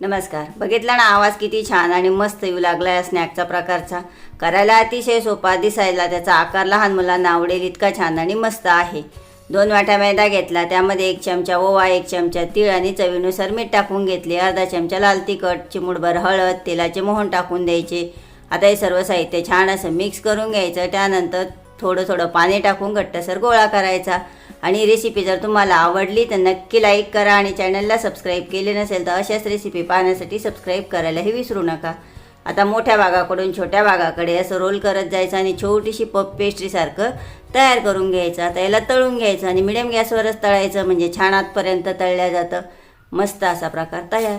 नमस्कार. बघितला ना आवाज किती छान आणि मस्त येऊ लागला या स्नॅकचा प्रकारचा. करायला अतिशय सोपा, दिसायला त्याचा आकार लहान मुलांना आवडेल इतका छान आणि मस्त आहे. 2 वाट्या मैदा घेतला, त्यामध्ये 1 चमचा ओवा, 1 चमचा तीळ आणि चवीनुसार मीठ टाकून घेतले. अर्धा चमचा लाल तिखट, चिमूटभर हळद, तेलाचे मोहन टाकून द्यायचे. आता हे सर्व साहित्य छान असं मिक्स करून घ्यायचं. त्यानंतर थोडं थोडं पाणी टाकून घट्टसर गोळा करायचा. आणि रेसिपी जर तुम्हाला आवडली तर नक्की लाईक करा आणि चॅनलला सबस्क्राईब केले नसेल तर अशाच रेसिपी पाहण्यासाठी सबस्क्राईब करायलाही विसरू नका. आता मोठ्या भागाकडून छोट्या भागाकडे असं रोल करत जायचं आणि छोटीशी पफ पेस्ट्रीसारखं तयार करून घ्यायचं. आता याला तळून घ्यायचं आणि मिडियम गॅसवरच तळायचं, म्हणजे छान आतपर्यंत तळल्या जातं. मस्त असा प्रकार तयार.